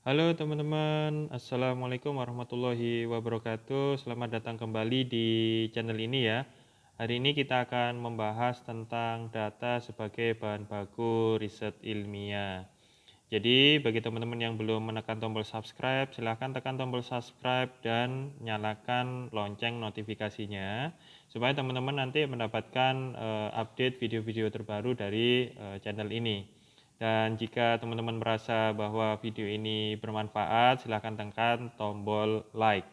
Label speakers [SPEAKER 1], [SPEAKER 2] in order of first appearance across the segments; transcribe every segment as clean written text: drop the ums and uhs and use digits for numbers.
[SPEAKER 1] Halo teman-teman, Assalamualaikum warahmatullahi wabarakatuh. Selamat datang kembali di channel ini ya. Hari ini kita akan membahas tentang data sebagai bahan baku riset ilmiah. Jadi bagi teman-teman yang belum menekan tombol subscribe, silahkan tekan tombol subscribe dan nyalakan lonceng notifikasinya supaya teman-teman nanti mendapatkan update video-video terbaru dari channel ini. Dan jika teman-teman merasa bahwa video ini bermanfaat, silahkan tekan tombol like.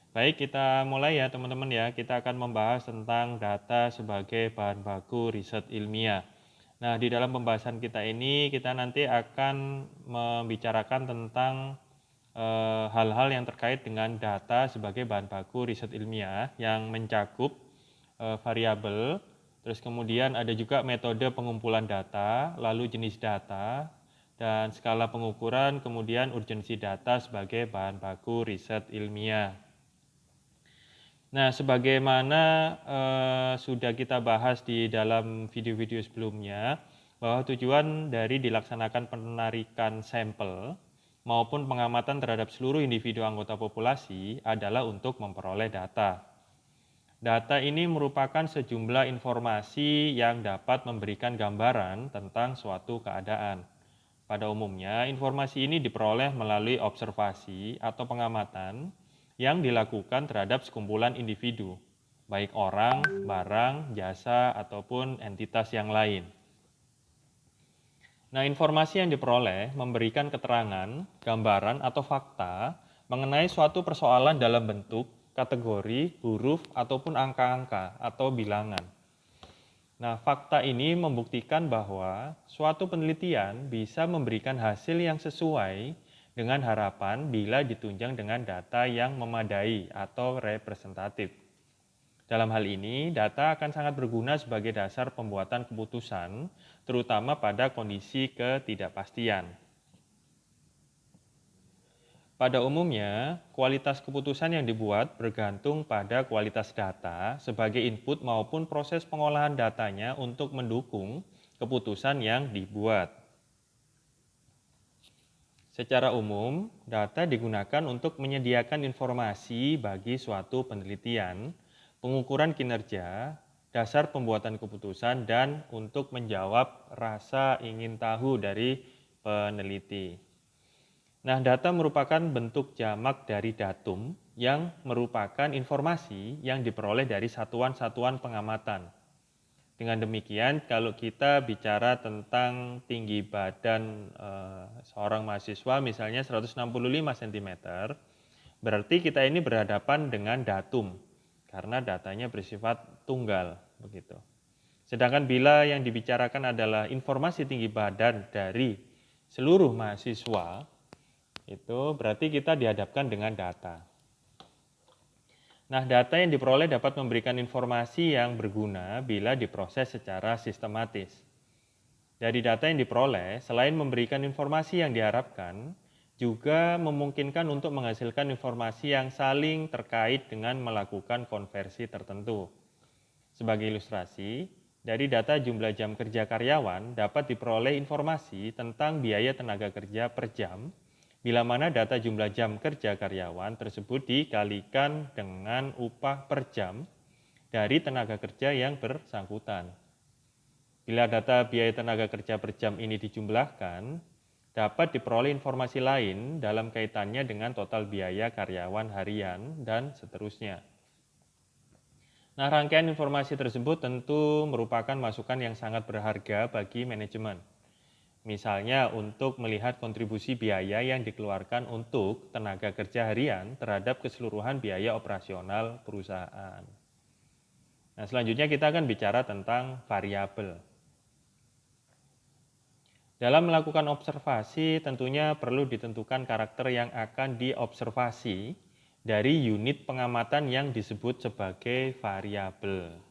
[SPEAKER 1] Baik, kita mulai ya teman-teman ya. Kita akan membahas tentang data sebagai bahan baku riset ilmiah. Nah, di dalam pembahasan kita ini, kita nanti akan membicarakan tentang hal-hal yang terkait dengan data sebagai bahan baku riset ilmiah yang mencakup variabel, terus kemudian ada juga metode pengumpulan data, lalu jenis data, dan skala pengukuran, kemudian urgensi data sebagai bahan baku riset ilmiah. Nah, sebagaimana sudah kita bahas di dalam video-video sebelumnya, bahwa tujuan dari dilaksanakan penarikan sampel maupun pengamatan terhadap seluruh individu anggota populasi adalah untuk memperoleh data. Data ini merupakan sejumlah informasi yang dapat memberikan gambaran tentang suatu keadaan. Pada umumnya, informasi ini diperoleh melalui observasi atau pengamatan yang dilakukan terhadap sekumpulan individu, baik orang, barang, jasa, ataupun entitas yang lain. Nah, informasi yang diperoleh memberikan keterangan, gambaran, atau fakta mengenai suatu persoalan dalam bentuk, kategori, huruf, ataupun angka-angka atau bilangan. Nah, fakta ini membuktikan bahwa suatu penelitian bisa memberikan hasil yang sesuai dengan harapan bila ditunjang dengan data yang memadai atau representatif. Dalam hal ini, data akan sangat berguna sebagai dasar pembuatan keputusan, terutama pada kondisi ketidakpastian. Pada umumnya, kualitas keputusan yang dibuat bergantung pada kualitas data sebagai input maupun proses pengolahan datanya untuk mendukung keputusan yang dibuat. Secara umum, data digunakan untuk menyediakan informasi bagi suatu penelitian, pengukuran kinerja, dasar pembuatan keputusan, dan untuk menjawab rasa ingin tahu dari peneliti. Nah, data merupakan bentuk jamak dari datum yang merupakan informasi yang diperoleh dari satuan-satuan pengamatan. Dengan demikian, kalau kita bicara tentang tinggi badan seorang mahasiswa misalnya 165 cm, berarti kita ini berhadapan dengan datum karena datanya bersifat tunggal begitu. Sedangkan bila yang dibicarakan adalah informasi tinggi badan dari seluruh mahasiswa, itu berarti kita dihadapkan dengan data. Nah, data yang diperoleh dapat memberikan informasi yang berguna bila diproses secara sistematis. Dari data yang diperoleh, selain memberikan informasi yang diharapkan, juga memungkinkan untuk menghasilkan informasi yang saling terkait dengan melakukan konversi tertentu. Sebagai ilustrasi, dari data jumlah jam kerja karyawan dapat diperoleh informasi tentang biaya tenaga kerja per jam, bila mana data jumlah jam kerja karyawan tersebut dikalikan dengan upah per jam dari tenaga kerja yang bersangkutan. Bila data biaya tenaga kerja per jam ini dijumlahkan, dapat diperoleh informasi lain dalam kaitannya dengan total biaya karyawan harian dan seterusnya. Nah, rangkaian informasi tersebut tentu merupakan masukan yang sangat berharga bagi manajemen. Misalnya untuk melihat kontribusi biaya yang dikeluarkan untuk tenaga kerja harian terhadap keseluruhan biaya operasional perusahaan. Nah, selanjutnya kita akan bicara tentang variabel. Dalam melakukan observasi, tentunya perlu ditentukan karakter yang akan diobservasi dari unit pengamatan yang disebut sebagai variabel.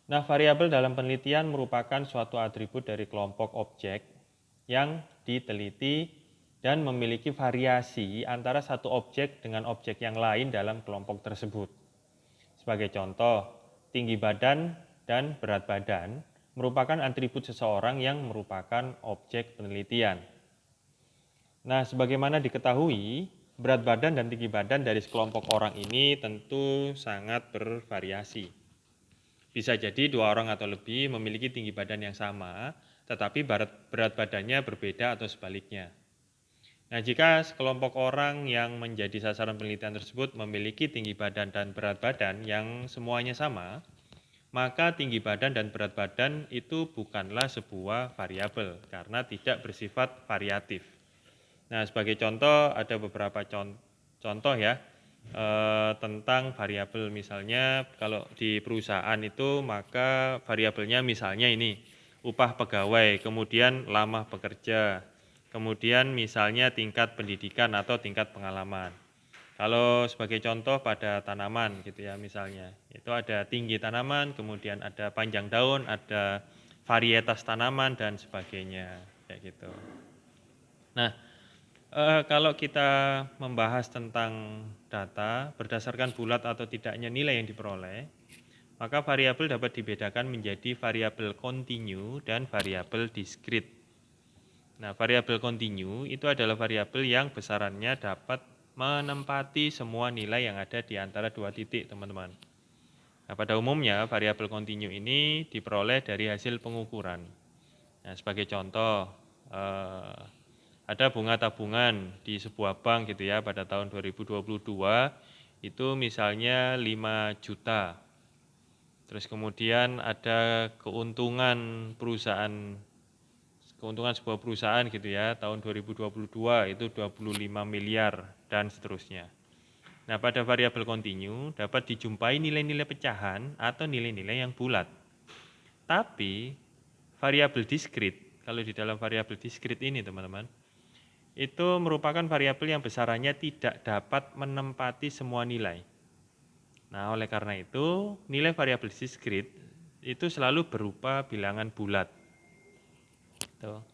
[SPEAKER 1] Nah, variabel dalam penelitian merupakan suatu atribut dari kelompok objek yang diteliti dan memiliki variasi antara satu objek dengan objek yang lain dalam kelompok tersebut. Sebagai contoh, tinggi badan dan berat badan merupakan atribut seseorang yang merupakan objek penelitian. Nah, sebagaimana diketahui, berat badan dan tinggi badan dari sekelompok orang ini tentu sangat bervariasi. Bisa jadi 2 orang atau lebih memiliki tinggi badan yang sama, tetapi berat badannya berbeda atau sebaliknya. Nah, jika sekelompok orang yang menjadi sasaran penelitian tersebut memiliki tinggi badan dan berat badan yang semuanya sama, maka tinggi badan dan berat badan itu bukanlah sebuah variabel karena tidak bersifat variatif. Nah, sebagai contoh ada beberapa contoh ya tentang variabel. Misalnya kalau di perusahaan itu maka variabelnya misalnya ini upah pegawai, kemudian lama bekerja, kemudian misalnya tingkat pendidikan atau tingkat pengalaman. Kalau sebagai contoh pada tanaman gitu ya misalnya, itu ada tinggi tanaman, kemudian ada panjang daun, ada varietas tanaman dan sebagainya kayak gitu. Nah, kalau kita membahas tentang data berdasarkan bulat atau tidaknya nilai yang diperoleh, maka variabel dapat dibedakan menjadi variabel kontinu dan variabel diskrit. Nah, variabel kontinu itu adalah variabel yang besarannya dapat menempati semua nilai yang ada di antara 2 titik, teman-teman. Nah, pada umumnya variabel kontinu ini diperoleh dari hasil pengukuran. Nah, sebagai contoh, ada bunga tabungan di sebuah bank gitu ya pada tahun 2022 itu misalnya 5 juta. Terus kemudian ada keuntungan sebuah perusahaan gitu ya tahun 2022 itu 25 miliar dan seterusnya. Nah, pada variabel kontinu dapat dijumpai nilai-nilai pecahan atau nilai-nilai yang bulat. Tapi variabel diskrit, kalau di dalam variabel diskrit ini teman-teman, itu merupakan variabel yang besarannya tidak dapat menempati semua nilai. Nah, oleh karena itu, nilai variabel diskrit itu selalu berupa bilangan bulat. Tuh.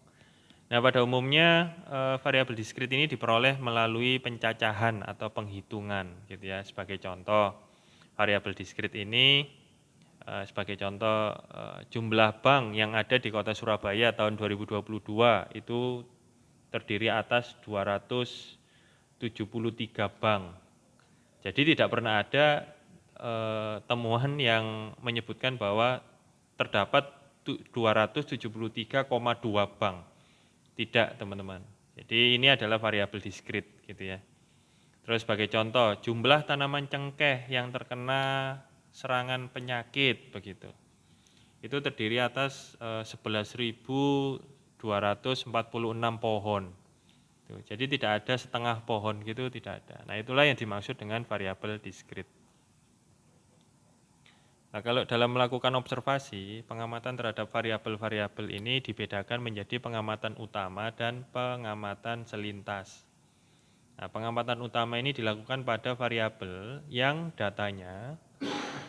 [SPEAKER 1] Nah, pada umumnya variabel diskrit ini diperoleh melalui pencacahan atau penghitungan gitu ya. Sebagai contoh, variabel diskrit ini sebagai contoh jumlah bank yang ada di Kota Surabaya tahun 2022 itu terdiri atas 273 bank. Jadi tidak pernah ada temuan yang menyebutkan bahwa terdapat 273,2 bank. Tidak, teman-teman. Jadi ini adalah variabel diskrit gitu ya. Terus sebagai contoh, jumlah tanaman cengkeh yang terkena serangan penyakit begitu. Itu terdiri atas 11.246 pohon. Jadi tidak ada setengah pohon gitu, tidak ada. Nah, itulah yang dimaksud dengan variabel diskrit. Nah, kalau dalam melakukan observasi, pengamatan terhadap variabel-variabel ini dibedakan menjadi pengamatan utama dan pengamatan selintas. Nah, pengamatan utama ini dilakukan pada variabel yang datanya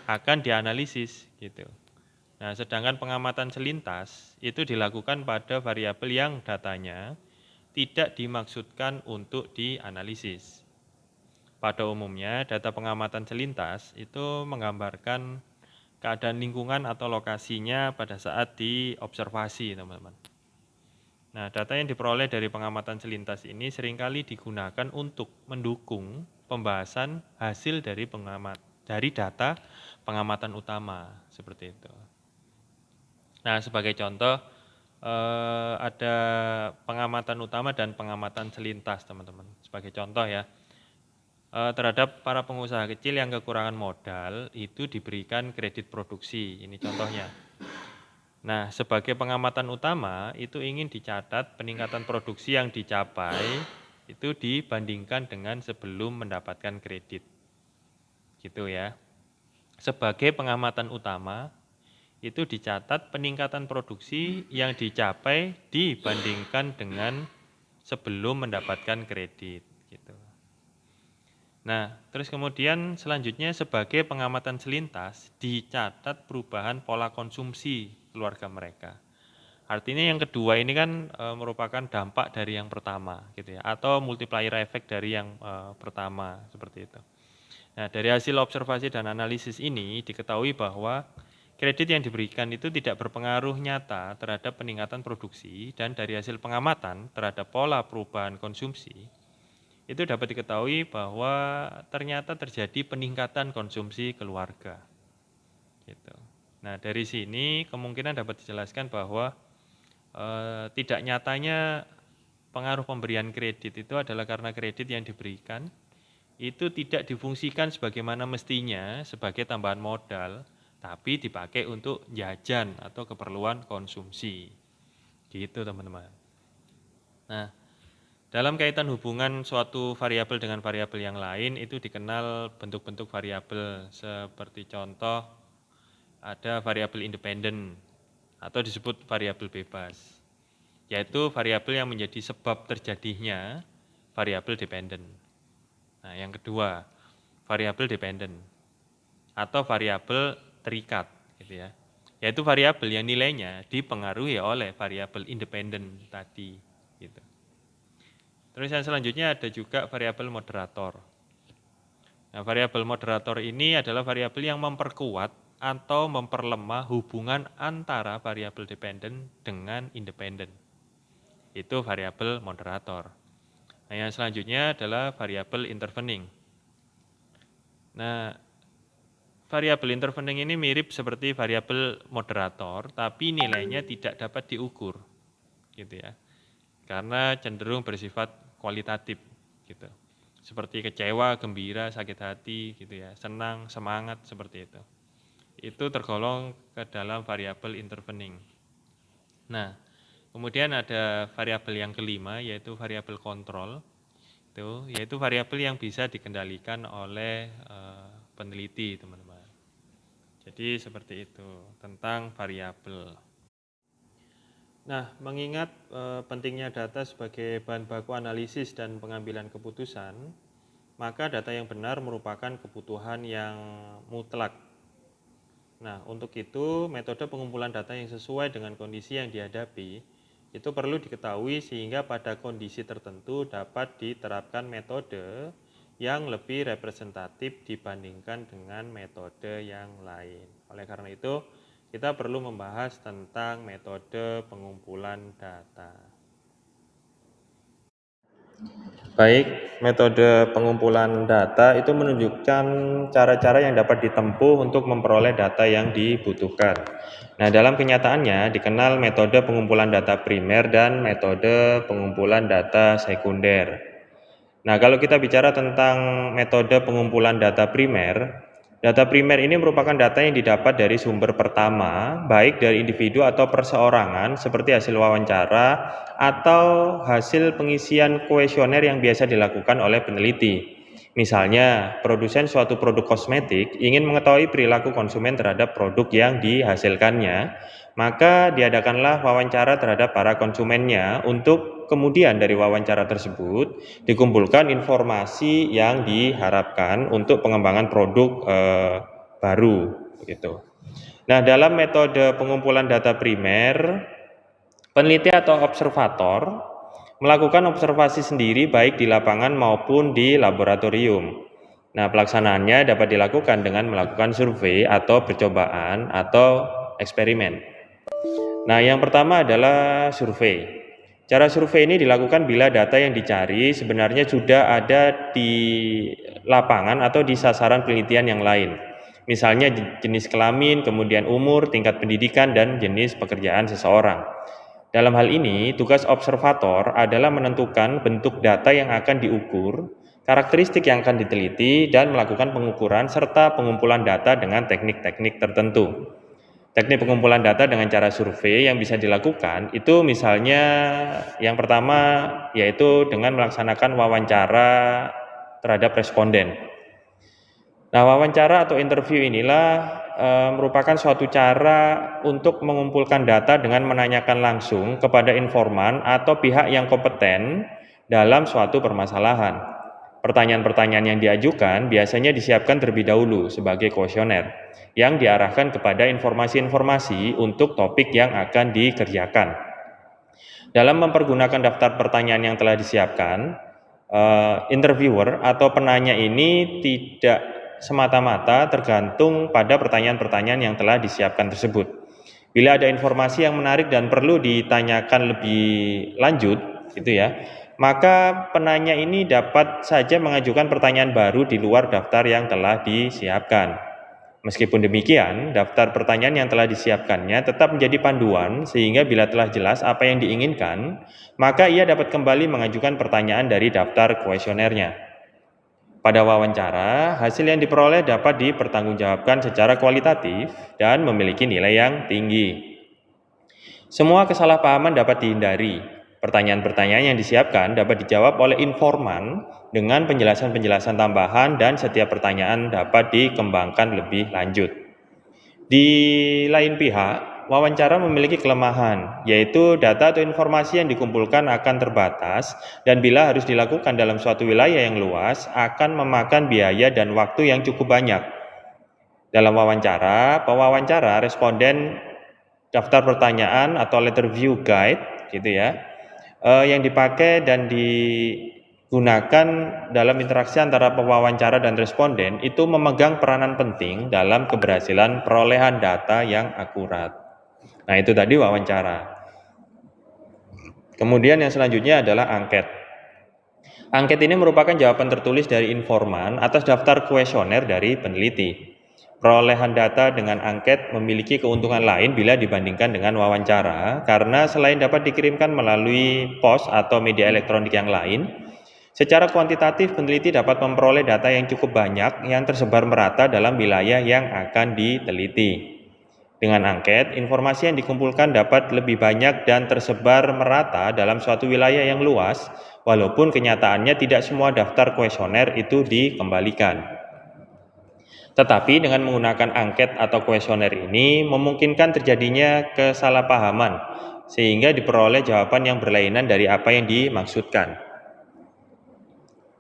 [SPEAKER 1] akan dianalisis gitu. Nah, sedangkan pengamatan selintas itu dilakukan pada variabel yang datanya tidak dimaksudkan untuk dianalisis. Pada umumnya, data pengamatan selintas itu menggambarkan keadaan lingkungan atau lokasinya pada saat diobservasi, teman-teman. Nah, data yang diperoleh dari pengamatan selintas ini seringkali digunakan untuk mendukung pembahasan hasil dari data pengamatan utama, seperti itu. Nah, sebagai contoh, ada pengamatan utama dan pengamatan selintas, teman-teman. Sebagai contoh ya, terhadap para pengusaha kecil yang kekurangan modal itu diberikan kredit produksi. Ini contohnya. Nah, sebagai pengamatan utama itu ingin dicatat peningkatan produksi yang dicapai itu dibandingkan dengan sebelum mendapatkan kredit. Gitu ya. Sebagai pengamatan utama itu dicatat peningkatan produksi yang dicapai dibandingkan dengan sebelum mendapatkan kredit gitu. Nah, terus kemudian selanjutnya sebagai pengamatan selintas dicatat perubahan pola konsumsi keluarga mereka. Artinya yang kedua ini kan merupakan dampak dari yang pertama gitu ya, atau multiplier effect dari yang pertama seperti itu. Nah, dari hasil observasi dan analisis ini diketahui bahwa kredit yang diberikan itu tidak berpengaruh nyata terhadap peningkatan produksi dan dari hasil pengamatan terhadap pola perubahan konsumsi, itu dapat diketahui bahwa ternyata terjadi peningkatan konsumsi keluarga. Gitu. Nah, dari sini kemungkinan dapat dijelaskan bahwa tidak nyatanya pengaruh pemberian kredit itu adalah karena kredit yang diberikan itu tidak difungsikan sebagaimana mestinya sebagai tambahan modal, tapi dipakai untuk jajan atau keperluan konsumsi. Gitu teman-teman. Nah, dalam kaitan hubungan suatu variabel dengan variabel yang lain itu dikenal bentuk-bentuk variabel seperti contoh ada variabel independen atau disebut variabel bebas, yaitu variabel yang menjadi sebab terjadinya variabel dependen. Nah, yang kedua, variabel dependen atau variabel terikat, gitu ya. Yaitu variabel yang nilainya dipengaruhi oleh variabel independen tadi, gitu. Terus yang selanjutnya ada juga variabel moderator. Nah, variabel moderator ini adalah variabel yang memperkuat atau memperlemah hubungan antara variabel dependen dengan independen. Itu variabel moderator. Nah, yang selanjutnya adalah variabel intervening. Nah, variabel intervening ini mirip seperti variabel moderator, tapi nilainya tidak dapat diukur, gitu ya, karena cenderung bersifat kualitatif, gitu. Seperti kecewa, gembira, sakit hati, gitu ya, senang, semangat, seperti itu. Itu tergolong ke dalam variabel intervening. Nah, kemudian ada variabel yang kelima, yaitu variabel kontrol. Yaitu variabel yang bisa dikendalikan oleh peneliti, teman-teman. Jadi seperti itu tentang variabel. Nah, mengingat pentingnya data sebagai bahan baku analisis dan pengambilan keputusan, maka data yang benar merupakan kebutuhan yang mutlak. Nah, untuk itu metode pengumpulan data yang sesuai dengan kondisi yang dihadapi itu perlu diketahui sehingga pada kondisi tertentu dapat diterapkan metode yang lebih representatif dibandingkan dengan metode yang lain. Oleh karena itu, kita perlu membahas tentang metode pengumpulan data. Baik, metode pengumpulan data itu menunjukkan cara-cara yang dapat ditempuh untuk memperoleh data yang dibutuhkan. Nah, dalam kenyataannya dikenal metode pengumpulan data primer dan metode pengumpulan data sekunder. Nah, kalau kita bicara tentang metode pengumpulan data primer ini merupakan data yang didapat dari sumber pertama, baik dari individu atau perseorangan seperti hasil wawancara atau hasil pengisian kuesioner yang biasa dilakukan oleh peneliti. Misalnya, produsen suatu produk kosmetik ingin mengetahui perilaku konsumen terhadap produk yang dihasilkannya, maka diadakanlah wawancara terhadap para konsumennya untuk kemudian dari wawancara tersebut dikumpulkan informasi yang diharapkan untuk pengembangan produk baru, gitu. Nah, dalam metode pengumpulan data primer, peneliti atau observator melakukan observasi sendiri baik di lapangan maupun di laboratorium. Nah, pelaksanaannya dapat dilakukan dengan melakukan survei atau percobaan atau eksperimen. Nah, yang pertama adalah survei. Cara survei ini dilakukan bila data yang dicari sebenarnya sudah ada di lapangan atau di sasaran penelitian yang lain. Misalnya jenis kelamin, kemudian umur, tingkat pendidikan, dan jenis pekerjaan seseorang. Dalam hal ini, tugas observator adalah menentukan bentuk data yang akan diukur, karakteristik yang akan diteliti, dan melakukan pengukuran serta pengumpulan data dengan teknik-teknik tertentu. Teknik pengumpulan data dengan cara survei yang bisa dilakukan itu misalnya yang pertama yaitu dengan melaksanakan wawancara terhadap responden. Nah, wawancara atau interview inilah merupakan suatu cara untuk mengumpulkan data dengan menanyakan langsung kepada informan atau pihak yang kompeten dalam suatu permasalahan. Pertanyaan-pertanyaan yang diajukan biasanya disiapkan terlebih dahulu sebagai kuesioner yang diarahkan kepada informasi-informasi untuk topik yang akan dikerjakan. Dalam mempergunakan daftar pertanyaan yang telah disiapkan, interviewer atau penanya ini tidak semata-mata tergantung pada pertanyaan-pertanyaan yang telah disiapkan tersebut. Bila ada informasi yang menarik dan perlu ditanyakan lebih lanjut, gitu ya, maka penanya ini dapat saja mengajukan pertanyaan baru di luar daftar yang telah disiapkan. Meskipun demikian, daftar pertanyaan yang telah disiapkannya tetap menjadi panduan sehingga bila telah jelas apa yang diinginkan, maka ia dapat kembali mengajukan pertanyaan dari daftar kuesionernya. Pada wawancara, hasil yang diperoleh dapat dipertanggungjawabkan secara kualitatif dan memiliki nilai yang tinggi. Semua kesalahpahaman dapat dihindari. Pertanyaan-pertanyaan yang disiapkan dapat dijawab oleh informan dengan penjelasan-penjelasan tambahan dan setiap pertanyaan dapat dikembangkan lebih lanjut. Di lain pihak, wawancara memiliki kelemahan, yaitu data atau informasi yang dikumpulkan akan terbatas dan bila harus dilakukan dalam suatu wilayah yang luas akan memakan biaya dan waktu yang cukup banyak. Dalam wawancara, pewawancara responden daftar pertanyaan atau letter view guide gitu ya, yang dipakai dan digunakan dalam interaksi antara pewawancara dan responden itu memegang peranan penting dalam keberhasilan perolehan data yang akurat. Nah, itu tadi wawancara. Kemudian yang selanjutnya adalah angket. Angket ini merupakan jawaban tertulis dari informan atas daftar kuesioner dari peneliti. Perolehan data dengan angket memiliki keuntungan lain bila dibandingkan dengan wawancara, karena selain dapat dikirimkan melalui pos atau media elektronik yang lain, secara kuantitatif peneliti dapat memperoleh data yang cukup banyak yang tersebar merata dalam wilayah yang akan diteliti. Dengan angket, informasi yang dikumpulkan dapat lebih banyak dan tersebar merata dalam suatu wilayah yang luas, walaupun kenyataannya tidak semua daftar kuesioner itu dikembalikan. Tetapi dengan menggunakan angket atau kuesioner ini memungkinkan terjadinya kesalahpahaman sehingga diperoleh jawaban yang berlainan dari apa yang dimaksudkan.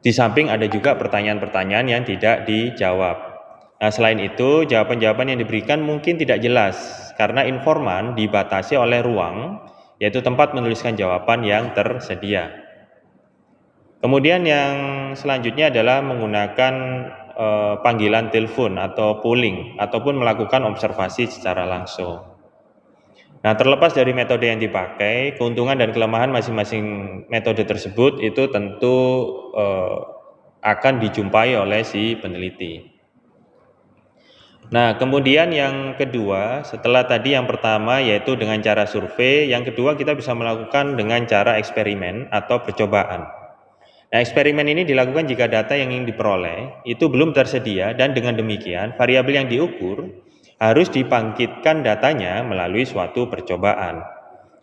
[SPEAKER 1] Di samping ada juga pertanyaan-pertanyaan yang tidak dijawab. Nah, selain itu, jawaban-jawaban yang diberikan mungkin tidak jelas karena informan dibatasi oleh ruang, yaitu tempat menuliskan jawaban yang tersedia. Kemudian yang selanjutnya adalah menggunakan panggilan telepon atau polling ataupun melakukan observasi secara langsung. Nah, terlepas dari metode yang dipakai, keuntungan dan kelemahan masing-masing metode tersebut itu tentu akan dijumpai oleh si peneliti. Nah, kemudian yang kedua, setelah tadi yang pertama yaitu dengan cara survei, yang kedua kita bisa melakukan dengan cara eksperimen atau percobaan. Nah, eksperimen ini dilakukan jika data yang ingin diperoleh itu belum tersedia dan dengan demikian variabel yang diukur harus dibangkitkan datanya melalui suatu percobaan.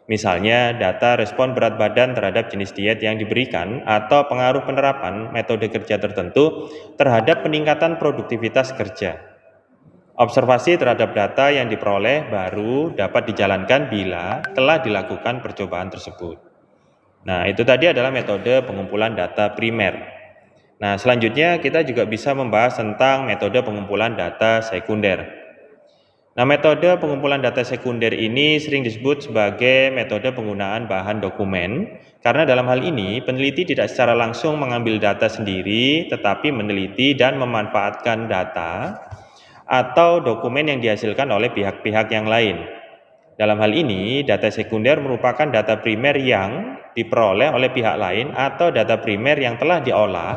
[SPEAKER 1] Misalnya data respon berat badan terhadap jenis diet yang diberikan atau pengaruh penerapan metode kerja tertentu terhadap peningkatan produktivitas kerja. Observasi terhadap data yang diperoleh baru dapat dijalankan bila telah dilakukan percobaan tersebut. Nah, itu tadi adalah metode pengumpulan data primer. Nah, selanjutnya kita juga bisa membahas tentang metode pengumpulan data sekunder. Nah, metode pengumpulan data sekunder ini sering disebut sebagai metode penggunaan bahan dokumen, karena dalam hal ini peneliti tidak secara langsung mengambil data sendiri, tetapi meneliti dan memanfaatkan data atau dokumen yang dihasilkan oleh pihak-pihak yang lain. Dalam hal ini, data sekunder merupakan data primer yang diperoleh oleh pihak lain atau data primer yang telah diolah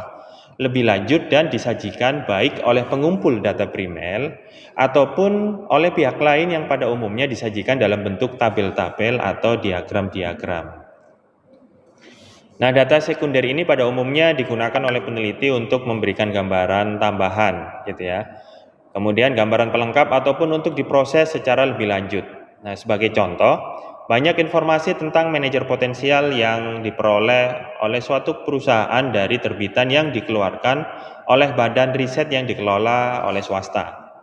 [SPEAKER 1] lebih lanjut dan disajikan baik oleh pengumpul data primer ataupun oleh pihak lain yang pada umumnya disajikan dalam bentuk tabel-tabel atau diagram-diagram. Nah, data sekunder ini pada umumnya digunakan oleh peneliti untuk memberikan gambaran tambahan, gitu ya. Kemudian gambaran pelengkap ataupun untuk diproses secara lebih lanjut. Nah, sebagai contoh, banyak informasi tentang manajer potensial yang diperoleh oleh suatu perusahaan dari terbitan yang dikeluarkan oleh badan riset yang dikelola oleh swasta.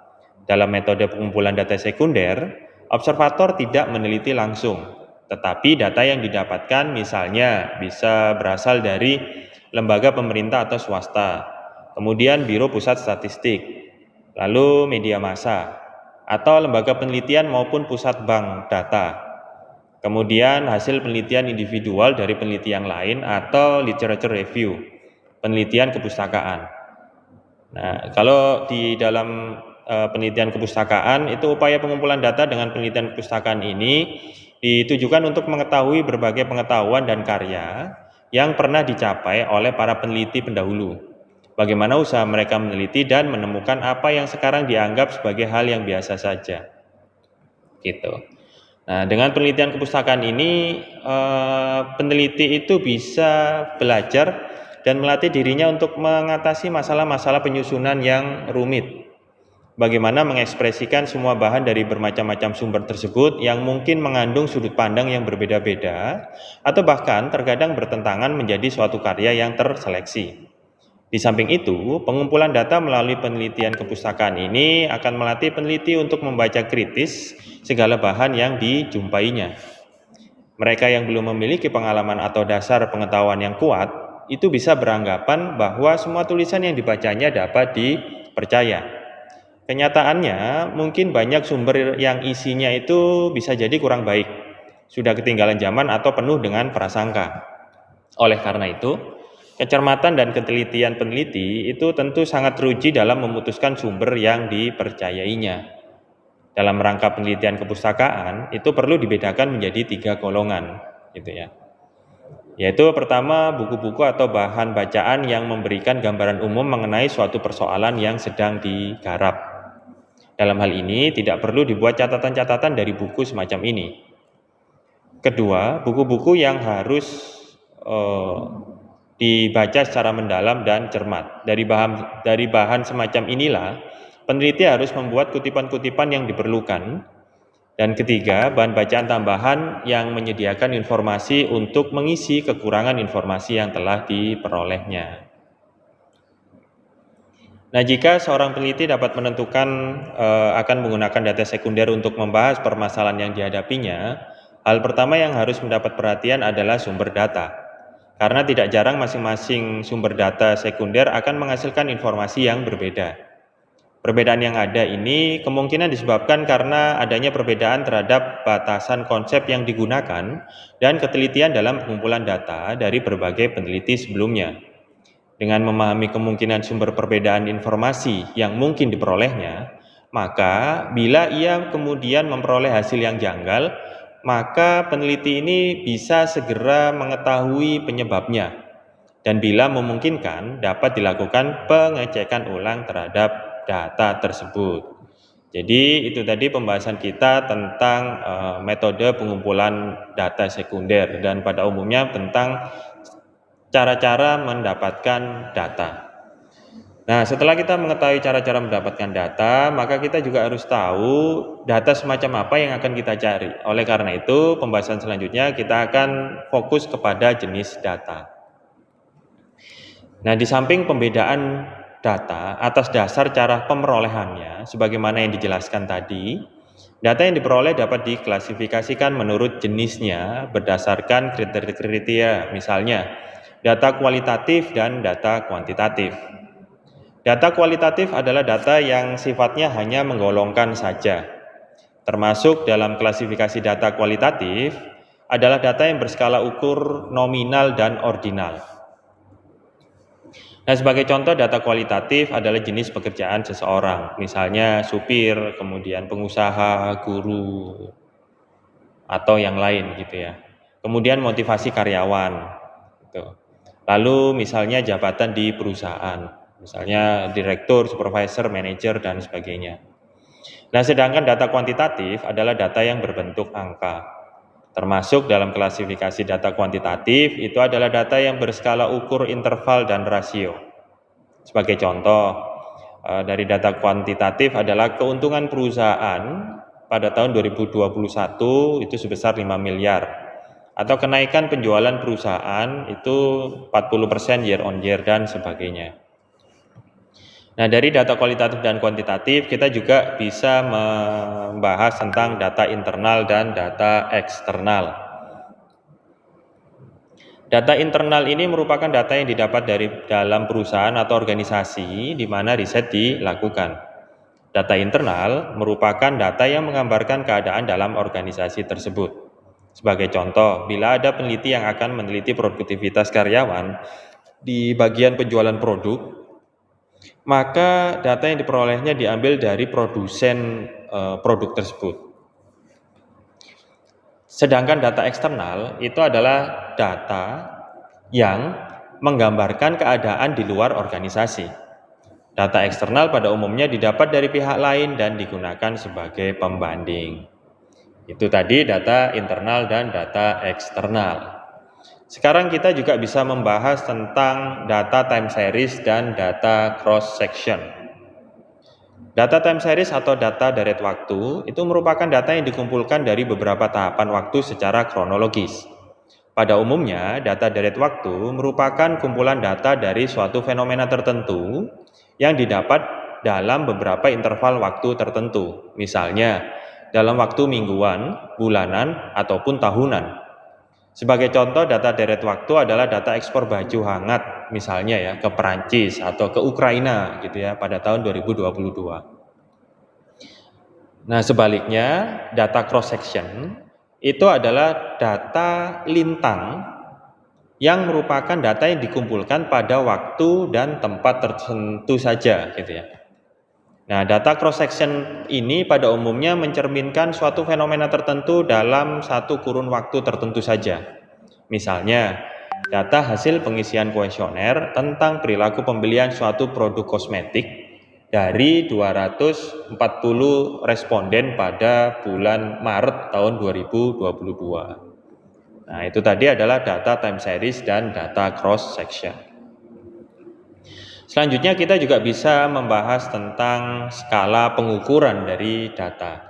[SPEAKER 1] Dalam metode pengumpulan data sekunder, observator tidak meneliti langsung, tetapi data yang didapatkan misalnya bisa berasal dari lembaga pemerintah atau swasta, kemudian Biro Pusat Statistik, lalu media massa, atau lembaga penelitian maupun pusat bank data. Kemudian hasil penelitian individual dari peneliti yang lain atau literature review, penelitian kepustakaan. Nah, kalau di dalam penelitian kepustakaan itu upaya pengumpulan data dengan penelitian kepustakaan ini ditujukan untuk mengetahui berbagai pengetahuan dan karya yang pernah dicapai oleh para peneliti pendahulu. Bagaimana usaha mereka meneliti dan menemukan apa yang sekarang dianggap sebagai hal yang biasa saja. Gitu. Nah, dengan penelitian kepustakaan ini peneliti itu bisa belajar dan melatih dirinya untuk mengatasi masalah-masalah penyusunan yang rumit. Bagaimana mengekspresikan semua bahan dari bermacam-macam sumber tersebut yang mungkin mengandung sudut pandang yang berbeda-beda atau bahkan terkadang bertentangan menjadi suatu karya yang terseleksi. Di samping itu, pengumpulan data melalui penelitian kepustakaan ini akan melatih peneliti untuk membaca kritis segala bahan yang dijumpainya. Mereka yang belum memiliki pengalaman atau dasar pengetahuan yang kuat, itu bisa beranggapan bahwa semua tulisan yang dibacanya dapat dipercaya. Kenyataannya, mungkin banyak sumber yang isinya itu bisa jadi kurang baik, sudah ketinggalan zaman atau penuh dengan prasangka. Oleh karena itu, kecermatan dan ketelitian peneliti itu tentu sangat teruji dalam memutuskan sumber yang dipercayainya. Dalam rangka penelitian kepustakaan, itu perlu dibedakan menjadi 3 golongan, gitu ya. Yaitu pertama, buku-buku atau bahan bacaan yang memberikan gambaran umum mengenai suatu persoalan yang sedang digarap. Dalam hal ini, tidak perlu dibuat catatan-catatan dari buku semacam ini. Kedua, buku-buku yang harus dibaca secara mendalam dan cermat. Dari bahan semacam inilah, peneliti harus membuat kutipan-kutipan yang diperlukan. Dan ketiga, bahan bacaan tambahan yang menyediakan informasi untuk mengisi kekurangan informasi yang telah diperolehnya. Nah, jika seorang peneliti dapat menentukan akan menggunakan data sekunder untuk membahas permasalahan yang dihadapinya, hal pertama yang harus mendapat perhatian adalah sumber data. Karena tidak jarang masing-masing sumber data sekunder akan menghasilkan informasi yang berbeda. Perbedaan yang ada ini kemungkinan disebabkan karena adanya perbedaan terhadap batasan konsep yang digunakan dan ketelitian dalam pengumpulan data dari berbagai peneliti sebelumnya. Dengan memahami kemungkinan sumber perbedaan informasi yang mungkin diperolehnya, maka bila ia kemudian memperoleh hasil yang janggal, maka peneliti ini bisa segera mengetahui penyebabnya dan bila memungkinkan dapat dilakukan pengecekan ulang terhadap data tersebut. Jadi itu tadi pembahasan kita tentang metode pengumpulan data sekunder dan pada umumnya tentang cara-cara mendapatkan data. Nah, setelah kita mengetahui cara-cara mendapatkan data, maka kita juga harus tahu data semacam apa yang akan kita cari. Oleh karena itu, pembahasan selanjutnya kita akan fokus kepada jenis data. Nah, di samping pembedaan data atas dasar cara pemerolehannya, sebagaimana yang dijelaskan tadi, data yang diperoleh dapat diklasifikasikan menurut jenisnya berdasarkan kriteria, misalnya data kualitatif dan data kuantitatif. Data kualitatif adalah data yang sifatnya hanya menggolongkan saja. Termasuk dalam klasifikasi data kualitatif adalah data yang berskala ukur nominal dan ordinal. Nah, sebagai contoh data kualitatif adalah jenis pekerjaan seseorang, misalnya supir, kemudian pengusaha, guru, atau yang lain gitu ya. Kemudian motivasi karyawan, gitu. Lalu misalnya jabatan di perusahaan, misalnya direktur, supervisor, manajer, dan sebagainya. Nah, sedangkan data kuantitatif adalah data yang berbentuk angka. Termasuk dalam klasifikasi data kuantitatif, itu adalah data yang berskala ukur interval dan rasio. Sebagai contoh, dari data kuantitatif adalah keuntungan perusahaan pada tahun 2021 itu sebesar 5 miliar. Atau kenaikan penjualan perusahaan itu 40% year on year dan sebagainya. Nah, dari data kualitatif dan kuantitatif kita juga bisa membahas tentang data internal dan data eksternal. Data internal ini merupakan data yang didapat dari dalam perusahaan atau organisasi di mana riset dilakukan. Data internal merupakan data yang menggambarkan keadaan dalam organisasi tersebut. Sebagai contoh, bila ada peneliti yang akan meneliti produktivitas karyawan di bagian penjualan produk, maka data yang diperolehnya diambil dari produsen produk tersebut. Sedangkan data eksternal itu adalah data yang menggambarkan keadaan di luar organisasi. Data eksternal pada umumnya didapat dari pihak lain dan digunakan sebagai pembanding. Itu tadi data internal dan data eksternal. Sekarang kita juga bisa membahas tentang data time series dan data cross section. Data time series atau data deret waktu itu merupakan data yang dikumpulkan dari beberapa tahapan waktu secara kronologis. Pada umumnya, data deret waktu merupakan kumpulan data dari suatu fenomena tertentu yang didapat dalam beberapa interval waktu tertentu. Misalnya, dalam waktu mingguan, bulanan, ataupun tahunan. Sebagai contoh, data deret waktu adalah data ekspor baju hangat, misalnya ya ke Perancis atau ke Ukraina gitu ya pada tahun 2022. Nah, sebaliknya, data cross section itu adalah data lintang yang merupakan data yang dikumpulkan pada waktu dan tempat tertentu saja gitu ya. Nah, data cross section ini pada umumnya mencerminkan suatu fenomena tertentu dalam satu kurun waktu tertentu saja. Misalnya, data hasil pengisian kuesioner tentang perilaku pembelian suatu produk kosmetik dari 240 responden pada bulan Maret tahun 2022. Nah, itu tadi adalah data time series dan data cross section. Selanjutnya kita juga bisa membahas tentang skala pengukuran dari data.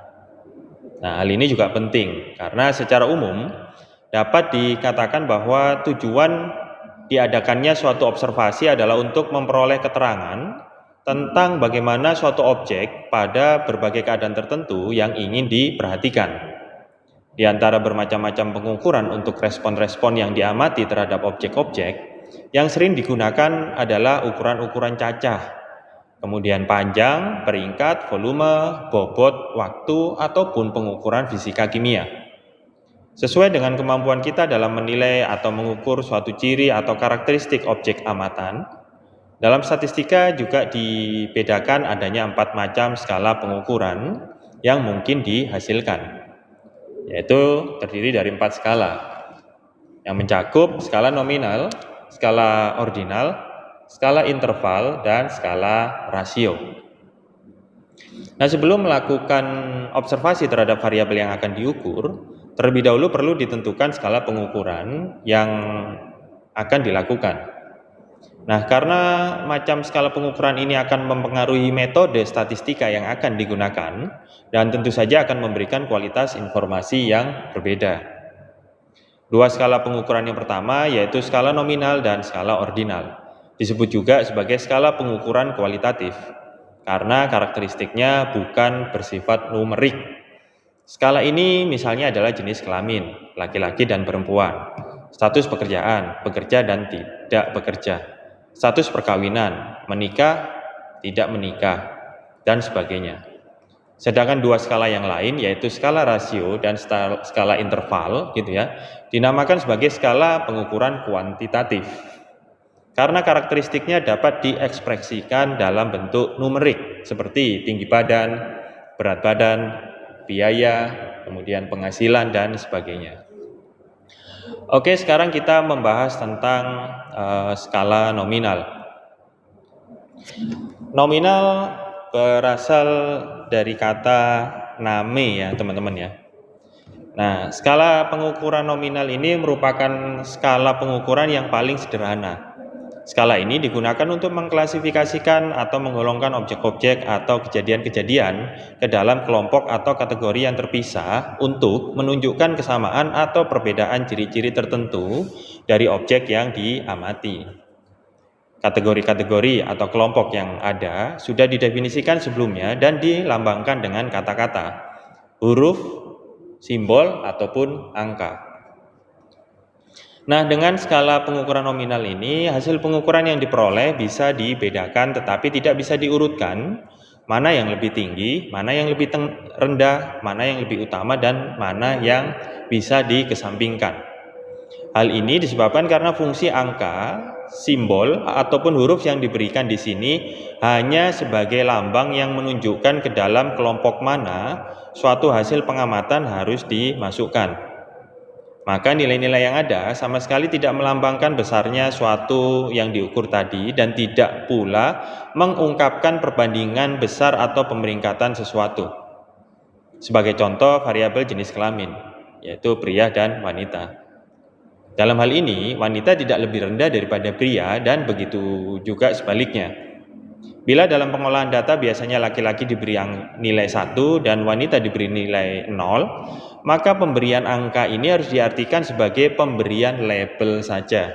[SPEAKER 1] Nah, hal ini juga penting karena secara umum dapat dikatakan bahwa tujuan diadakannya suatu observasi adalah untuk memperoleh keterangan tentang bagaimana suatu objek pada berbagai keadaan tertentu yang ingin diperhatikan. Di antara bermacam-macam pengukuran untuk respon-respon yang diamati terhadap objek-objek, yang sering digunakan adalah ukuran-ukuran cacah, kemudian panjang, peringkat, volume, bobot, waktu, ataupun pengukuran fisika kimia. Sesuai dengan kemampuan kita dalam menilai atau mengukur suatu ciri atau karakteristik objek amatan, dalam statistika juga dibedakan adanya 4 macam skala pengukuran yang mungkin dihasilkan, yaitu terdiri dari 4 skala yang mencakup skala nominal, skala ordinal, skala interval, dan skala rasio. Nah, sebelum melakukan observasi terhadap variabel yang akan diukur, terlebih dahulu perlu ditentukan skala pengukuran yang akan dilakukan. Nah, karena macam skala pengukuran ini akan mempengaruhi metode statistika yang akan digunakan, dan tentu saja akan memberikan kualitas informasi yang berbeda. Dua skala pengukuran yang pertama yaitu skala nominal dan skala ordinal. Disebut juga sebagai skala pengukuran kualitatif karena karakteristiknya bukan bersifat numerik. Skala ini misalnya adalah jenis kelamin, laki-laki dan perempuan, status pekerjaan, bekerja dan tidak bekerja, status perkawinan, menikah, tidak menikah, dan sebagainya. Sedangkan dua skala yang lain yaitu skala rasio dan skala interval gitu ya, dinamakan sebagai skala pengukuran kuantitatif. Karena karakteristiknya dapat diekspresikan dalam bentuk numerik seperti tinggi badan, berat badan, biaya, kemudian penghasilan dan sebagainya. Oke, sekarang kita membahas tentang skala nominal. Nominal berasal dari kata name ya teman-teman ya. Nah, skala pengukuran nominal ini merupakan skala pengukuran yang paling sederhana. Skala ini digunakan untuk mengklasifikasikan atau menggolongkan objek-objek atau kejadian-kejadian ke dalam kelompok atau kategori yang terpisah untuk menunjukkan kesamaan atau perbedaan ciri-ciri tertentu dari objek yang diamati. Kategori-kategori atau kelompok yang ada sudah didefinisikan sebelumnya dan dilambangkan dengan kata-kata, huruf, simbol, ataupun angka. Nah, dengan skala pengukuran nominal ini, hasil pengukuran yang diperoleh bisa dibedakan tetapi tidak bisa diurutkan, mana yang lebih tinggi, mana yang lebih rendah, mana yang lebih utama, dan mana yang bisa dikesampingkan. Hal ini disebabkan karena fungsi angka, simbol, ataupun huruf yang diberikan di sini hanya sebagai lambang yang menunjukkan ke dalam kelompok mana suatu hasil pengamatan harus dimasukkan. Maka nilai-nilai yang ada sama sekali tidak melambangkan besarnya suatu yang diukur tadi dan tidak pula mengungkapkan perbandingan besar atau pemeringkatan sesuatu. Sebagai contoh variabel jenis kelamin, yaitu pria dan wanita. Dalam hal ini, wanita tidak lebih rendah daripada pria dan begitu juga sebaliknya. Bila dalam pengolahan data biasanya laki-laki diberi nilai 1 dan wanita diberi nilai 0, maka pemberian angka ini harus diartikan sebagai pemberian label saja,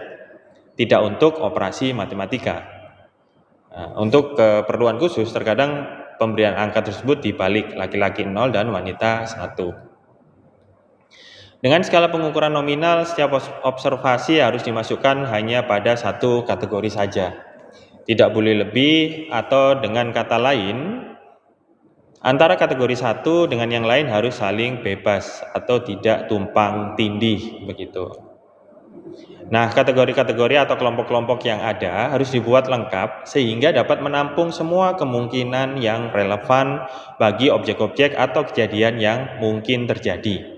[SPEAKER 1] tidak untuk operasi matematika. Nah, untuk keperluan khusus, terkadang pemberian angka tersebut dibalik, laki-laki 0 dan wanita 1. Dengan skala pengukuran nominal, setiap observasi harus dimasukkan hanya pada satu kategori saja. Tidak boleh lebih, atau dengan kata lain, antara kategori satu dengan yang lain harus saling bebas atau tidak tumpang tindih begitu. Nah, kategori-kategori atau kelompok-kelompok yang ada harus dibuat lengkap sehingga dapat menampung semua kemungkinan yang relevan bagi objek-objek atau kejadian yang mungkin terjadi.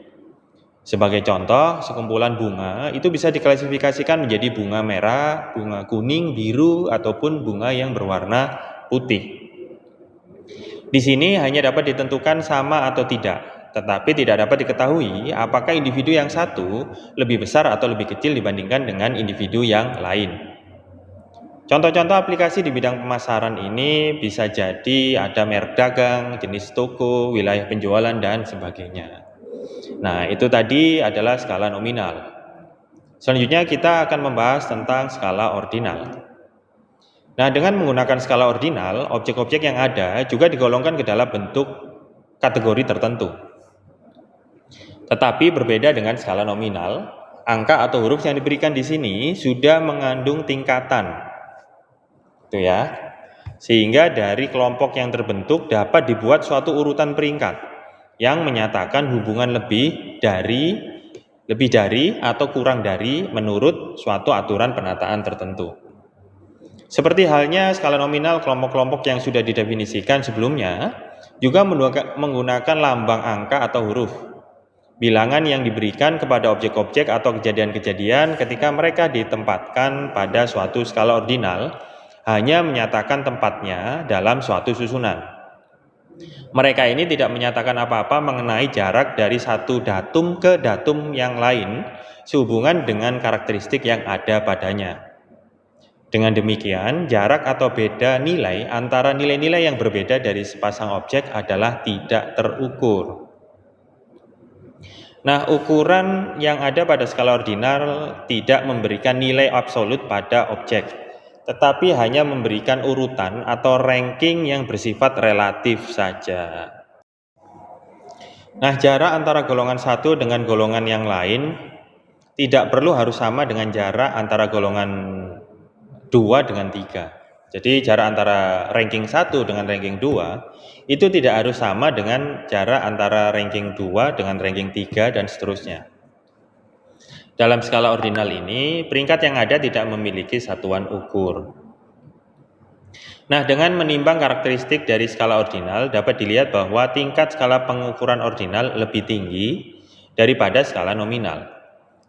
[SPEAKER 1] Sebagai contoh, sekumpulan bunga itu bisa diklasifikasikan menjadi bunga merah, bunga kuning, biru, ataupun bunga yang berwarna putih. Di sini hanya dapat ditentukan sama atau tidak, tetapi tidak dapat diketahui apakah individu yang satu lebih besar atau lebih kecil dibandingkan dengan individu yang lain. Contoh-contoh aplikasi di bidang pemasaran ini bisa jadi ada merek dagang, jenis toko, wilayah penjualan, dan sebagainya. Nah, itu tadi adalah skala nominal. Selanjutnya kita akan membahas tentang skala ordinal. Nah, dengan menggunakan skala ordinal, objek-objek yang ada juga digolongkan ke dalam bentuk kategori tertentu. Tetapi berbeda dengan skala nominal, angka atau huruf yang diberikan di sini sudah mengandung tingkatan. Itu ya. Sehingga dari kelompok yang terbentuk dapat dibuat suatu urutan peringkat yang menyatakan hubungan lebih dari atau kurang dari menurut suatu aturan penataan tertentu. Seperti halnya skala nominal, kelompok-kelompok yang sudah didefinisikan sebelumnya juga menggunakan lambang angka atau huruf. Bilangan yang diberikan kepada objek-objek atau kejadian-kejadian ketika mereka ditempatkan pada suatu skala ordinal hanya menyatakan tempatnya dalam suatu susunan. Mereka ini tidak menyatakan apa-apa mengenai jarak dari satu datum ke datum yang lain sehubungan dengan karakteristik yang ada padanya. Dengan demikian, jarak atau beda nilai antara nilai-nilai yang berbeda dari sepasang objek adalah tidak terukur. Nah, ukuran yang ada pada skala ordinal tidak memberikan nilai absolut pada objek, tetapi hanya memberikan urutan atau ranking yang bersifat relatif saja. Nah, jarak antara golongan satu dengan golongan yang lain tidak perlu harus sama dengan jarak antara golongan 2 dengan 3. Jadi jarak antara ranking 1 dengan ranking 2 itu tidak harus sama dengan jarak antara ranking 2 dengan ranking 3 dan seterusnya. Dalam skala ordinal ini, peringkat yang ada tidak memiliki satuan ukur. Nah, dengan menimbang karakteristik dari skala ordinal, dapat dilihat bahwa tingkat skala pengukuran ordinal lebih tinggi daripada skala nominal.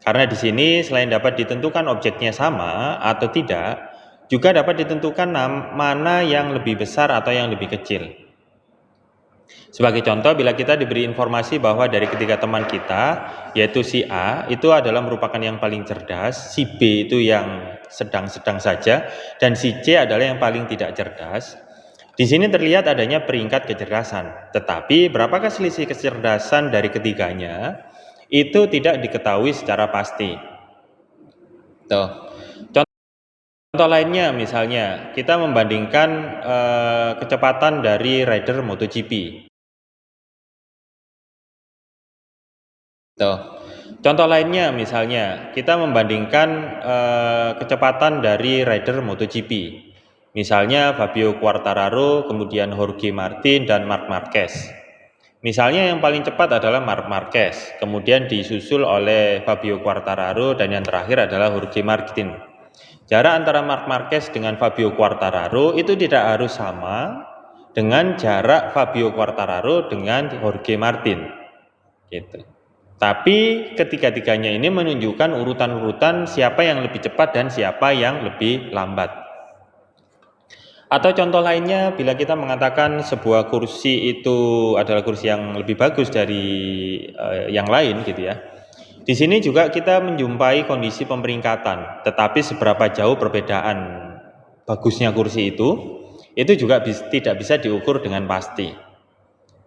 [SPEAKER 1] Karena di sini selain dapat ditentukan objeknya sama atau tidak, juga dapat ditentukan mana yang lebih besar atau yang lebih kecil. Sebagai contoh, bila kita diberi informasi bahwa dari ketiga teman kita, yaitu si A, itu adalah merupakan yang paling cerdas, si B itu yang sedang-sedang saja, dan si C adalah yang paling tidak cerdas. Di sini terlihat adanya peringkat kecerdasan, tetapi berapakah selisih kecerdasan dari ketiganya, itu tidak diketahui secara pasti. Contoh lainnya misalnya, kita membandingkan kecepatan dari rider MotoGP. Contoh lainnya misalnya, kita membandingkan kecepatan dari rider MotoGP. Misalnya Fabio Quartararo, kemudian Jorge Martin, dan Marc Marquez. Misalnya yang paling cepat adalah Marc Marquez, kemudian disusul oleh Fabio Quartararo, dan yang terakhir adalah Jorge Martin. Jarak antara Marc Marquez dengan Fabio Quartararo itu tidak harus sama dengan jarak Fabio Quartararo dengan Jorge Martin. Gitu. Tapi ketiga-tiganya ini menunjukkan urutan-urutan siapa yang lebih cepat dan siapa yang lebih lambat. Atau contoh lainnya, bila kita mengatakan sebuah kursi itu adalah kursi yang lebih bagus dari yang lain gitu ya. Di sini juga kita menjumpai kondisi pemeringkatan, tetapi seberapa jauh perbedaan bagusnya kursi itu juga tidak bisa diukur dengan pasti.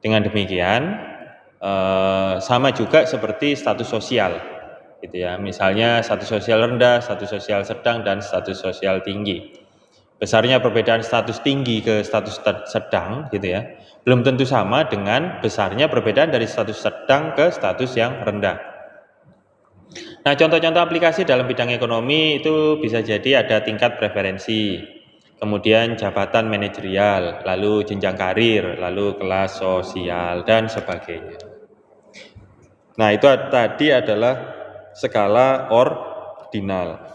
[SPEAKER 1] Dengan demikian, sama juga seperti status sosial, gitu ya. Misalnya status sosial rendah, status sosial sedang, dan status sosial tinggi. Besarnya perbedaan status tinggi ke status sedang, gitu ya, belum tentu sama dengan besarnya perbedaan dari status sedang ke status yang rendah. Nah, contoh-contoh aplikasi dalam bidang ekonomi itu bisa jadi ada tingkat preferensi, kemudian jabatan manajerial, lalu jenjang karir, lalu kelas sosial, dan sebagainya. Nah, itu tadi adalah skala ordinal.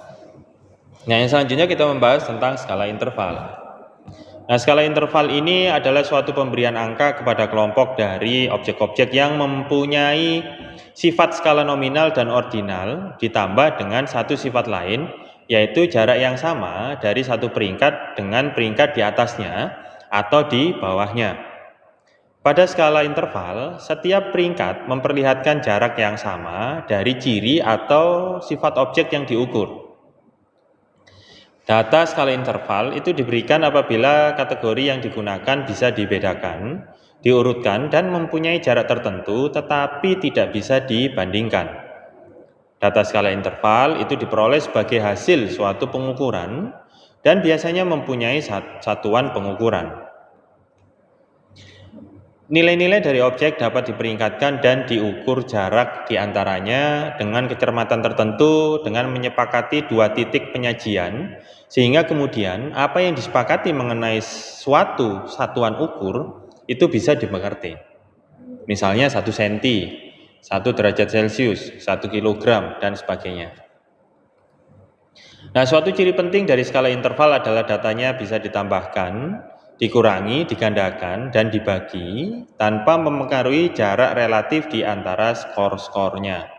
[SPEAKER 1] Nah, yang selanjutnya kita membahas tentang skala interval. Nah, skala interval ini adalah suatu pemberian angka kepada kelompok dari objek-objek yang mempunyai sifat skala nominal dan ordinal ditambah dengan satu sifat lain, yaitu jarak yang sama dari satu peringkat dengan peringkat di atasnya atau di bawahnya. Pada skala interval, setiap peringkat memperlihatkan jarak yang sama dari ciri atau sifat objek yang diukur. Data skala interval itu diberikan apabila kategori yang digunakan bisa dibedakan, diurutkan, dan mempunyai jarak tertentu tetapi tidak bisa dibandingkan. Data skala interval itu diperoleh sebagai hasil suatu pengukuran dan biasanya mempunyai satuan pengukuran. Nilai-nilai dari objek dapat diperingkatkan dan diukur jarak diantaranya dengan kecermatan tertentu dengan menyepakati dua titik penyajian, sehingga kemudian apa yang disepakati mengenai suatu satuan ukur itu bisa dimengerti. Misalnya 1 cm, 1 derajat Celcius, 1 kilogram, dan sebagainya. Nah, suatu ciri penting dari skala interval adalah datanya bisa ditambahkan, dikurangi, digandakan, dan dibagi tanpa mempengaruhi jarak relatif di antara skor-skornya.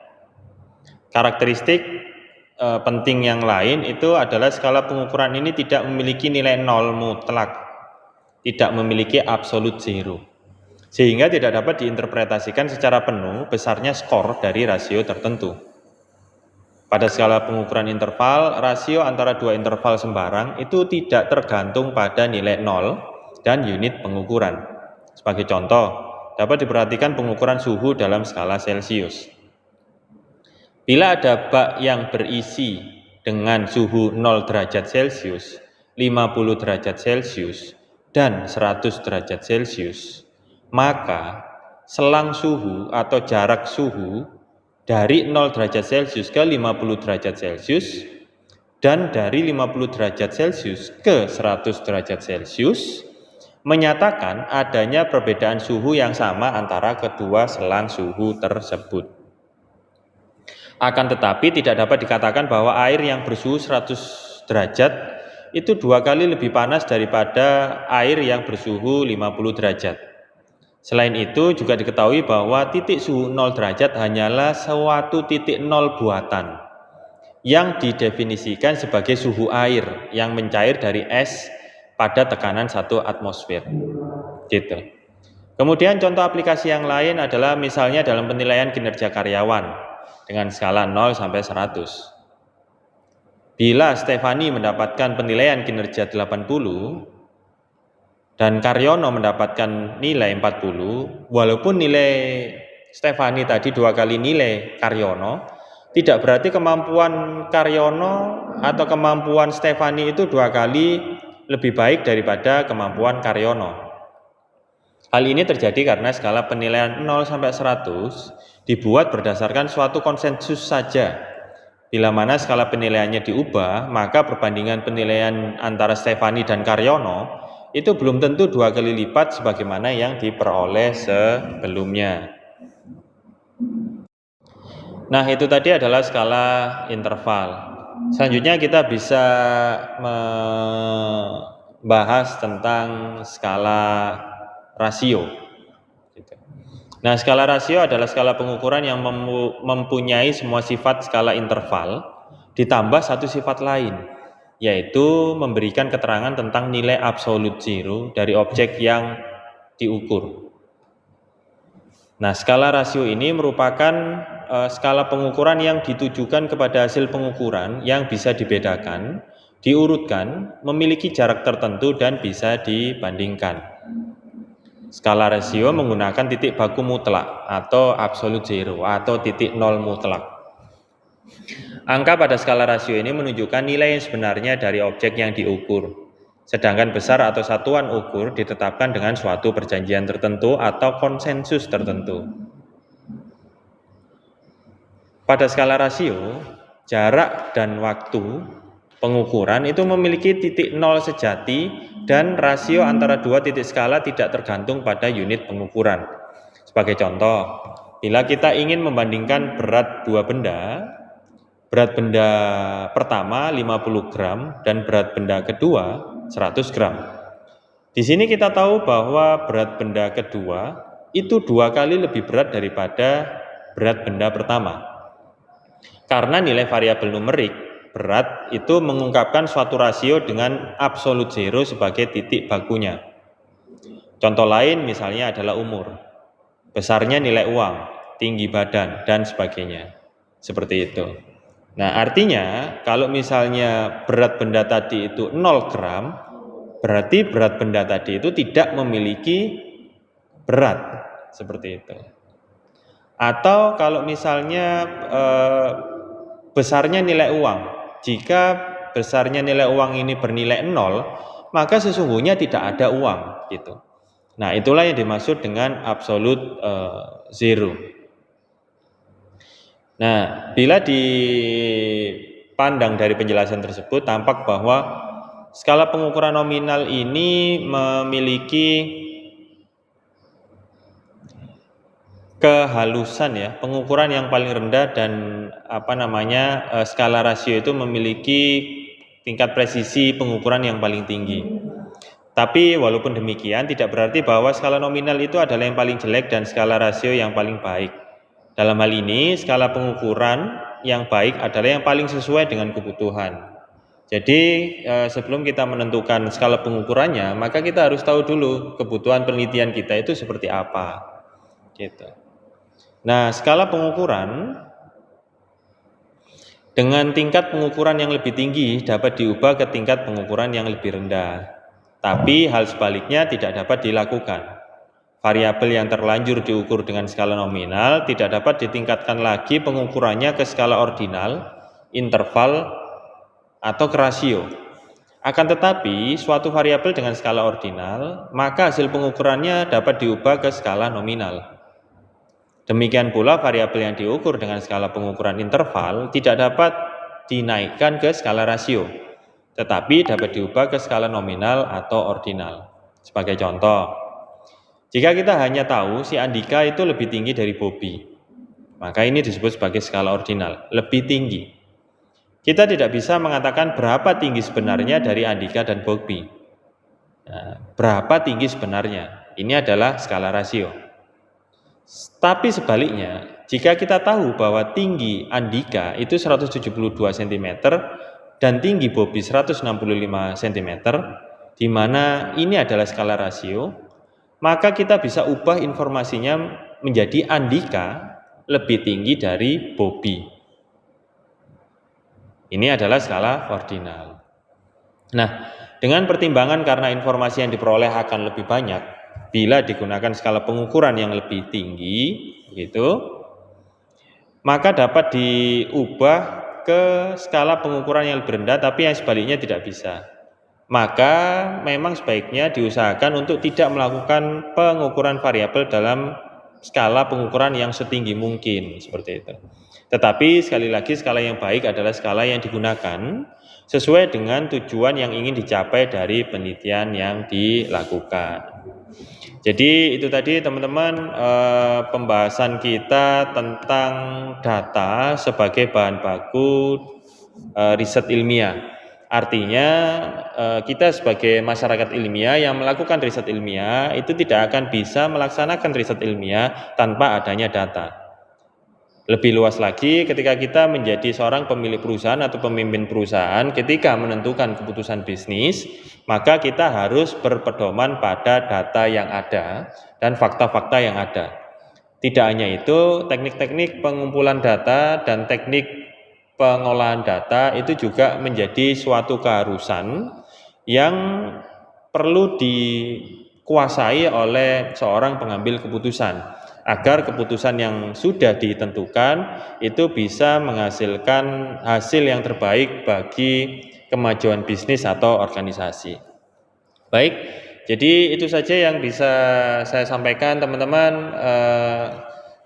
[SPEAKER 1] Karakteristik penting yang lain itu adalah skala pengukuran ini tidak memiliki nilai nol mutlak, tidak memiliki absolute zero, sehingga tidak dapat diinterpretasikan secara penuh besarnya skor dari rasio tertentu. Pada skala pengukuran interval, rasio antara dua interval sembarang itu tidak tergantung pada nilai 0 dan unit pengukuran. Sebagai contoh, dapat diperhatikan pengukuran suhu dalam skala Celcius. Bila ada bak yang berisi dengan suhu 0 derajat Celcius, 50 derajat Celcius, dan 100 derajat Celcius, maka selang suhu atau jarak suhu dari 0 derajat Celcius ke 50 derajat Celcius dan dari 50 derajat Celcius ke 100 derajat Celcius menyatakan adanya perbedaan suhu yang sama antara kedua selang suhu tersebut. Akan tetapi tidak dapat dikatakan bahwa air yang bersuhu 100 derajat itu 2 kali lebih panas daripada air yang bersuhu 50 derajat. Selain itu juga diketahui bahwa titik suhu 0 derajat hanyalah suatu titik nol buatan yang didefinisikan sebagai suhu air yang mencair dari es pada tekanan 1 atmosfer. Gitu. Kemudian contoh aplikasi yang lain adalah misalnya dalam penilaian kinerja karyawan dengan skala 0 sampai 100. Bila Stefani mendapatkan penilaian kinerja 80 dan Karyono mendapatkan nilai 40, walaupun nilai Stefani tadi 2 kali nilai Karyono, tidak berarti kemampuan Karyono atau kemampuan Stefani itu 2 kali lebih baik daripada kemampuan Karyono. Hal ini terjadi karena skala penilaian 0 sampai 100 dibuat berdasarkan suatu konsensus saja. Bila mana skala penilaiannya diubah, maka perbandingan penilaian antara Stefani dan Karyono itu belum tentu 2 kali lipat sebagaimana yang diperoleh sebelumnya. Nah, itu tadi adalah skala interval. Selanjutnya kita bisa membahas tentang skala rasio. Nah, skala rasio adalah skala pengukuran yang mempunyai semua sifat skala interval ditambah satu sifat lain, yaitu memberikan keterangan tentang nilai absolute zero dari objek yang diukur. Nah, skala rasio ini merupakan skala pengukuran yang ditujukan kepada hasil pengukuran yang bisa dibedakan, diurutkan, memiliki jarak tertentu dan bisa dibandingkan. Skala rasio menggunakan titik baku mutlak atau absolute zero atau titik nol mutlak. Angka pada skala rasio ini menunjukkan nilai yang sebenarnya dari objek yang diukur. Sedangkan besar atau satuan ukur ditetapkan dengan suatu perjanjian tertentu atau konsensus tertentu. Pada skala rasio, jarak dan waktu pengukuran itu memiliki titik nol sejati dan rasio antara dua titik skala tidak tergantung pada unit pengukuran. Sebagai contoh, bila kita ingin membandingkan berat dua benda, berat benda pertama 50 gram dan berat benda kedua 100 gram. Di sini kita tahu bahwa berat benda kedua itu 2 kali lebih berat daripada berat benda pertama. Karena nilai variabel numerik berat itu mengungkapkan suatu rasio dengan absolute zero sebagai titik bakunya. Contoh lain misalnya adalah umur, besarnya nilai uang, tinggi badan, dan sebagainya. Seperti itu. Nah, artinya kalau misalnya berat benda tadi itu 0 gram, berarti berat benda tadi itu tidak memiliki berat. Seperti itu. Atau kalau misalnya besarnya nilai uang, jika besarnya nilai uang ini bernilai 0, maka sesungguhnya tidak ada uang gitu. Nah, itulah yang dimaksud dengan absolute zero. Nah, bila dipandang dari penjelasan tersebut, tampak bahwa skala pengukuran nominal ini memiliki kehalusan ya, pengukuran yang paling rendah dan skala rasio itu memiliki tingkat presisi pengukuran yang paling tinggi. Tapi walaupun demikian tidak berarti bahwa skala nominal itu adalah yang paling jelek dan skala rasio yang paling baik. Dalam hal ini skala pengukuran yang baik adalah yang paling sesuai dengan kebutuhan. Jadi sebelum kita menentukan skala pengukurannya, maka kita harus tahu dulu kebutuhan penelitian kita itu seperti apa. Gitu. Nah, skala pengukuran dengan tingkat pengukuran yang lebih tinggi dapat diubah ke tingkat pengukuran yang lebih rendah. Tapi hal sebaliknya tidak dapat dilakukan. Variabel yang terlanjur diukur dengan skala nominal tidak dapat ditingkatkan lagi pengukurannya ke skala ordinal, interval, atau ke rasio. Akan tetapi, suatu variabel dengan skala ordinal, maka hasil pengukurannya dapat diubah ke skala nominal. Demikian pula variabel yang diukur dengan skala pengukuran interval tidak dapat dinaikkan ke skala rasio, tetapi dapat diubah ke skala nominal atau ordinal. Sebagai contoh, jika kita hanya tahu si Andika itu lebih tinggi dari Bobby, maka ini disebut sebagai skala ordinal, lebih tinggi. Kita tidak bisa mengatakan berapa tinggi sebenarnya dari Andika dan Bobby. Nah, berapa tinggi sebenarnya? Ini adalah skala rasio. Tapi sebaliknya, jika kita tahu bahwa tinggi Andika itu 172 cm dan tinggi Bobby 165 cm, di mana ini adalah skala rasio, maka kita bisa ubah informasinya menjadi Andika lebih tinggi dari Bobby. Ini adalah skala ordinal. Nah, dengan pertimbangan karena informasi yang diperoleh akan lebih banyak, bila digunakan skala pengukuran yang lebih tinggi, gitu, maka dapat diubah ke skala pengukuran yang lebih rendah, tapi yang sebaliknya tidak bisa. Maka memang sebaiknya diusahakan untuk tidak melakukan pengukuran variabel dalam skala pengukuran yang setinggi mungkin, seperti itu. Tetapi sekali lagi skala yang baik adalah skala yang digunakan sesuai dengan tujuan yang ingin dicapai dari penelitian yang dilakukan. Jadi itu tadi teman-teman pembahasan kita tentang data sebagai bahan baku riset ilmiah. Artinya kita sebagai masyarakat ilmiah yang melakukan riset ilmiah itu tidak akan bisa melaksanakan riset ilmiah tanpa adanya data. Lebih luas lagi, ketika kita menjadi seorang pemilik perusahaan atau pemimpin perusahaan, ketika menentukan keputusan bisnis, maka kita harus berpedoman pada data yang ada dan fakta-fakta yang ada. Tidak hanya itu, teknik-teknik pengumpulan data dan teknik pengolahan data itu juga menjadi suatu keharusan yang perlu dikuasai oleh seorang pengambil keputusan, agar keputusan yang sudah ditentukan itu bisa menghasilkan hasil yang terbaik bagi kemajuan bisnis atau organisasi. Baik, jadi itu saja yang bisa saya sampaikan teman-teman.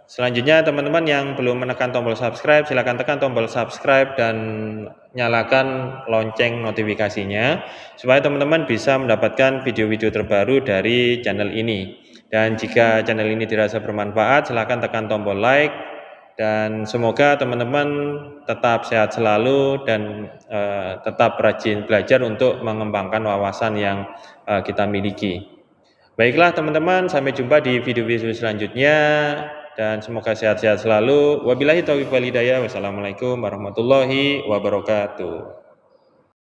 [SPEAKER 1] Selanjutnya teman-teman yang belum menekan tombol subscribe, silakan tekan tombol subscribe dan nyalakan lonceng notifikasinya supaya teman-teman bisa mendapatkan video-video terbaru dari channel ini. Dan jika channel ini dirasa bermanfaat, silakan tekan tombol like dan semoga teman-teman tetap sehat selalu dan tetap rajin belajar untuk mengembangkan wawasan yang kita miliki. Baiklah teman-teman, sampai jumpa di video-video selanjutnya dan semoga sehat-sehat selalu. Wabillahi taufiq wal hidayah. Wassalamualaikum warahmatullahi wabarakatuh.